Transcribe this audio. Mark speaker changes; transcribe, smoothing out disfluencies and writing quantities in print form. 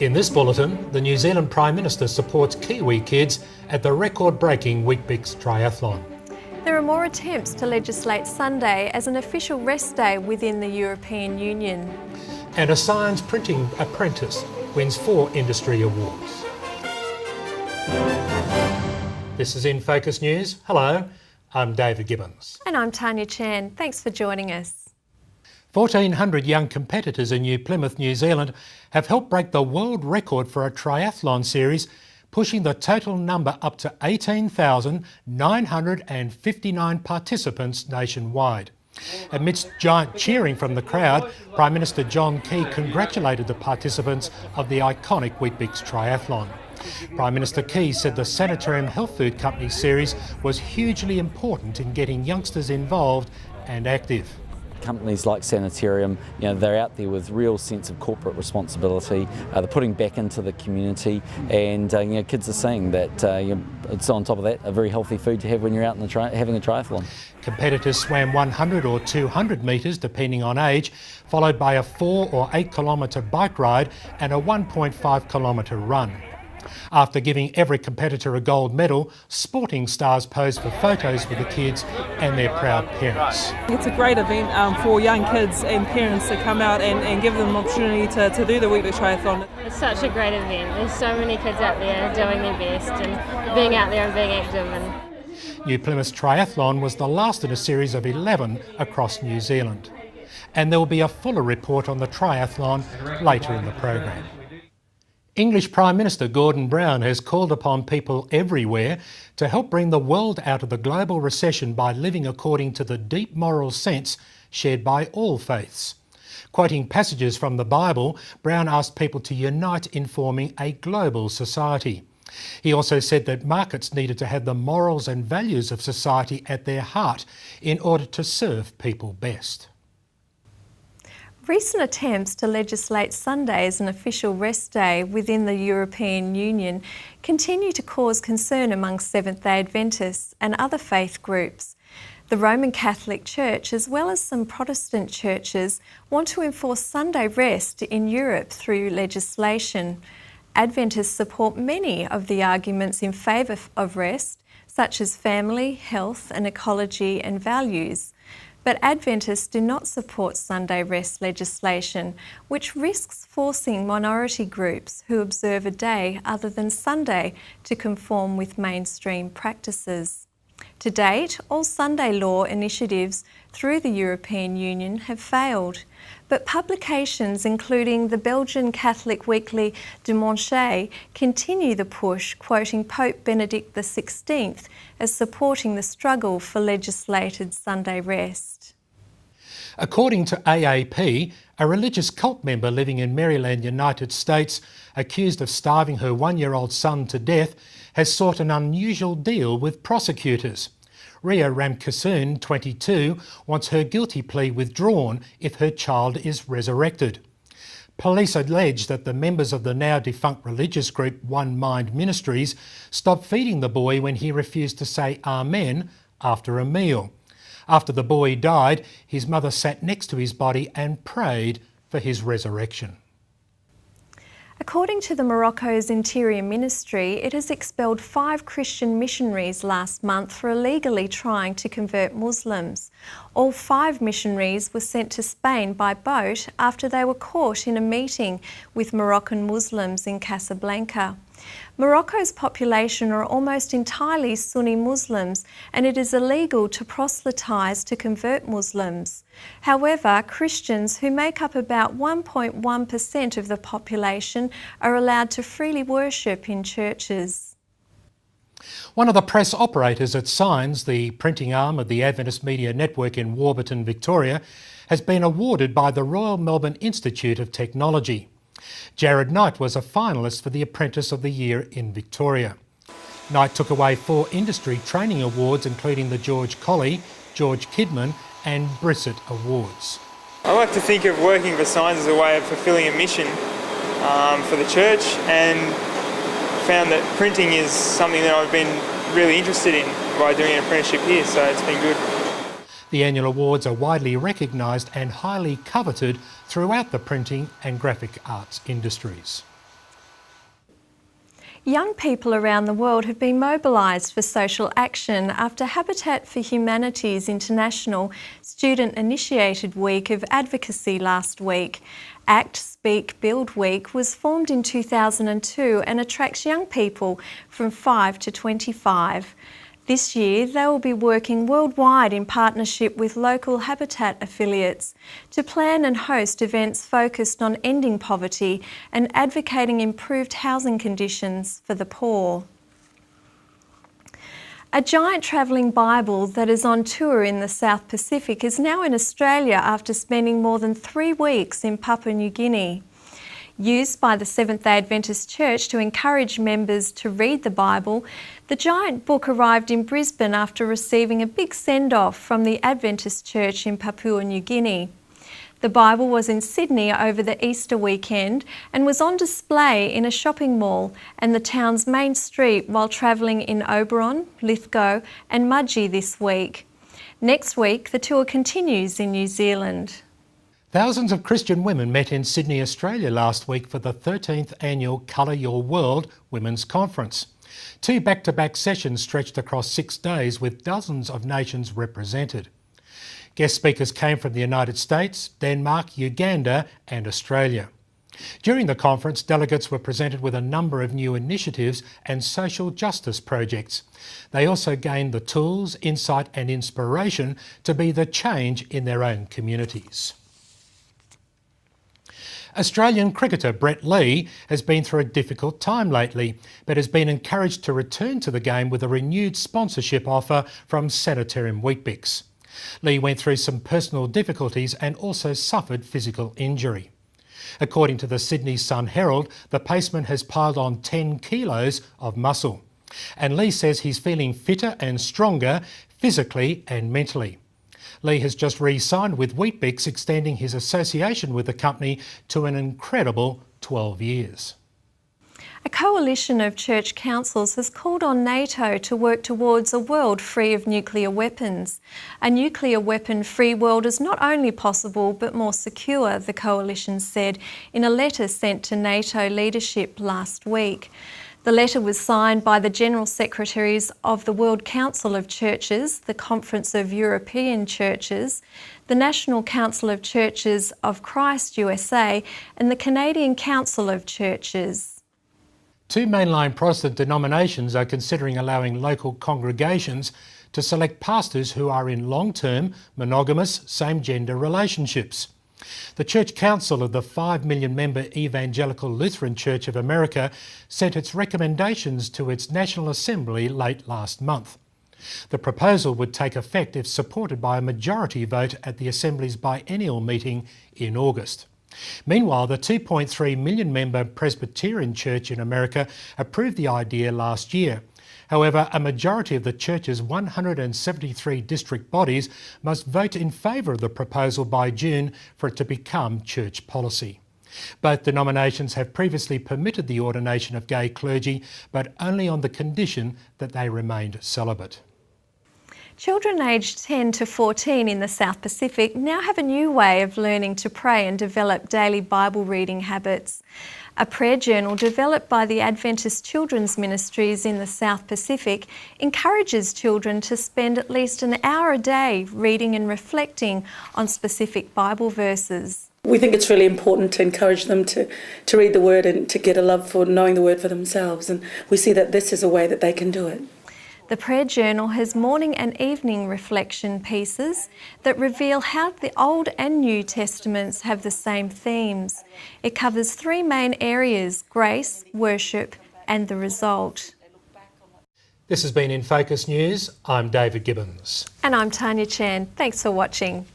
Speaker 1: In this bulletin, the New Zealand Prime Minister supports Kiwi kids at the record-breaking Weet-Bix triathlon.
Speaker 2: There are more attempts to legislate Sunday as an official rest day within the European Union.
Speaker 1: And a science printing apprentice wins 4 industry awards. This is InFocus News. Hello, I'm David Gibbons.
Speaker 2: And I'm Tanya Chan. Thanks for joining us.
Speaker 1: 1,400 young competitors in New Plymouth, New Zealand have helped break the world record for a triathlon series, pushing the total number up to 18,959 participants nationwide. Amidst giant cheering from the crowd, Prime Minister John Key congratulated the participants of the iconic Weet-Bix triathlon. Prime Minister Key said the Sanitarium Health Food Company series was hugely important in getting youngsters involved and active.
Speaker 3: Companies like Sanitarium, they're out there with real sense of corporate responsibility. They're putting back into the community, and kids are seeing that it's on top of that a very healthy food to have when you're out in having a triathlon.
Speaker 1: Competitors swam 100 or 200 metres depending on age, followed by a 4 or 8 kilometre bike ride and a 1.5 kilometre run. After giving every competitor a gold medal, sporting stars posed for photos with the kids and their proud parents.
Speaker 4: It's a great event for young kids and parents to come out and give them an opportunity to do the Weet-Bix triathlon.
Speaker 5: It's such a great event. There's so many kids out there doing their best and being out there and being active.
Speaker 1: New Plymouth's triathlon was the last in a series of 11 across New Zealand. And there will be a fuller report on the triathlon later in the program. English Prime Minister Gordon Brown has called upon people everywhere to help bring the world out of the global recession by living according to the deep moral sense shared by all faiths. Quoting passages from the Bible, Brown asked people to unite in forming a global society. He also said that markets needed to have the morals and values of society at their heart in order to serve people best.
Speaker 2: Recent attempts to legislate Sunday as an official rest day within the European Union continue to cause concern among Seventh-day Adventists and other faith groups. The Roman Catholic Church, as well as some Protestant churches, want to enforce Sunday rest in Europe through legislation. Adventists support many of the arguments in favour of rest, such as family, health and ecology and values. But Adventists do not support Sunday rest legislation, which risks forcing minority groups who observe a day other than Sunday to conform with mainstream practices. To date, all Sunday law initiatives through the European Union have failed, but publications including the Belgian Catholic weekly De Monche continue the push, quoting Pope Benedict XVI as supporting the struggle for legislated Sunday rest.
Speaker 1: According to AAP, a religious cult member living in Maryland, United States, accused of starving her 1-year-old son to death, has sought an unusual deal with prosecutors. Ria Ramkissoon, 22, wants her guilty plea withdrawn if her child is resurrected. Police allege that the members of the now defunct religious group One Mind Ministries stopped feeding the boy when he refused to say Amen after a meal. After the boy died, his mother sat next to his body and prayed for his resurrection.
Speaker 2: According to the Morocco's Interior Ministry, it has expelled 5 Christian missionaries last month for illegally trying to convert Muslims. All 5 missionaries were sent to Spain by boat after they were caught in a meeting with Moroccan Muslims in Casablanca. Morocco's population are almost entirely Sunni Muslims, and it is illegal to proselytise to convert Muslims. However, Christians, who make up about 1.1% of the population, are allowed to freely worship in churches.
Speaker 1: One of the press operators at Signs, the printing arm of the Adventist Media Network in Warburton, Victoria, has been awarded by the Royal Melbourne Institute of Technology. Jared Knight was a finalist for the Apprentice of the Year in Victoria. Knight took away 4 industry training awards, including the George Colley, George Kidman and Brissett Awards.
Speaker 6: I like to think of working for Signs as a way of fulfilling a mission for the church, and found that printing is something that I've been really interested in by doing an apprenticeship here, so it's been good.
Speaker 1: The annual awards are widely recognised and highly coveted throughout the printing and graphic arts industries.
Speaker 2: Young people around the world have been mobilised for social action after Habitat for Humanity's International Student-Initiated Week of Advocacy last week. Act, Speak, Build Week was formed in 2002 and attracts young people from 5 to 25. This year, they will be working worldwide in partnership with local Habitat affiliates to plan and host events focused on ending poverty and advocating improved housing conditions for the poor. A giant travelling Bible that is on tour in the South Pacific is now in Australia after spending more than 3 weeks in Papua New Guinea. Used by the Seventh-day Adventist Church to encourage members to read the Bible, the giant book arrived in Brisbane after receiving a big send-off from the Adventist Church in Papua New Guinea. The Bible was in Sydney over the Easter weekend and was on display in a shopping mall and the town's main street while travelling in Oberon, Lithgow and Mudgee this week. Next week, the tour continues in New Zealand.
Speaker 1: Thousands of Christian women met in Sydney, Australia last week for the 13th annual Colour Your World Women's Conference. 2 back-to-back sessions stretched across 6 days with dozens of nations represented. Guest speakers came from the United States, Denmark, Uganda and Australia. During the conference, delegates were presented with a number of new initiatives and social justice projects. They also gained the tools, insight and inspiration to be the change in their own communities. Australian cricketer Brett Lee has been through a difficult time lately, but has been encouraged to return to the game with a renewed sponsorship offer from Sanitarium Weet-Bix. Lee went through some personal difficulties and also suffered physical injury. According to the Sydney Sun Herald, the paceman has piled on 10 kilos of muscle. And Lee says he's feeling fitter and stronger physically and mentally. Lee has just re-signed with Weet-Bix, extending his association with the company to an incredible 12 years.
Speaker 2: A coalition of church councils has called on NATO to work towards a world free of nuclear weapons. A nuclear weapon-free world is not only possible but more secure, the coalition said in a letter sent to NATO leadership last week. The letter was signed by the General Secretaries of the World Council of Churches, the Conference of European Churches, the National Council of Churches of Christ USA and the Canadian Council of Churches.
Speaker 1: 2 mainline Protestant denominations are considering allowing local congregations to select pastors who are in long-term, monogamous, same-gender relationships. The Church Council of the 5 million member Evangelical Lutheran Church of America sent its recommendations to its National Assembly late last month. The proposal would take effect if supported by a majority vote at the Assembly's biennial meeting in August. Meanwhile, the 2.3 million member Presbyterian Church in America approved the idea last year. However, a majority of the church's 173 district bodies must vote in favour of the proposal by June for it to become church policy. Both denominations have previously permitted the ordination of gay clergy, but only on the condition that they remained celibate.
Speaker 2: Children aged 10 to 14 in the South Pacific now have a new way of learning to pray and develop daily Bible reading habits. A prayer journal developed by the Adventist Children's Ministries in the South Pacific encourages children to spend at least an hour a day reading and reflecting on specific Bible verses.
Speaker 7: We think it's really important to encourage them to read the Word and to get a love for knowing the Word for themselves, and we see that this is a way that they can do it.
Speaker 2: The prayer journal has morning and evening reflection pieces that reveal how the Old and New Testaments have the same themes. It covers 3 main areas: grace, worship and the result.
Speaker 1: This has been InFocus News. I'm David Gibbons.
Speaker 2: And I'm Tanya Chan. Thanks for watching.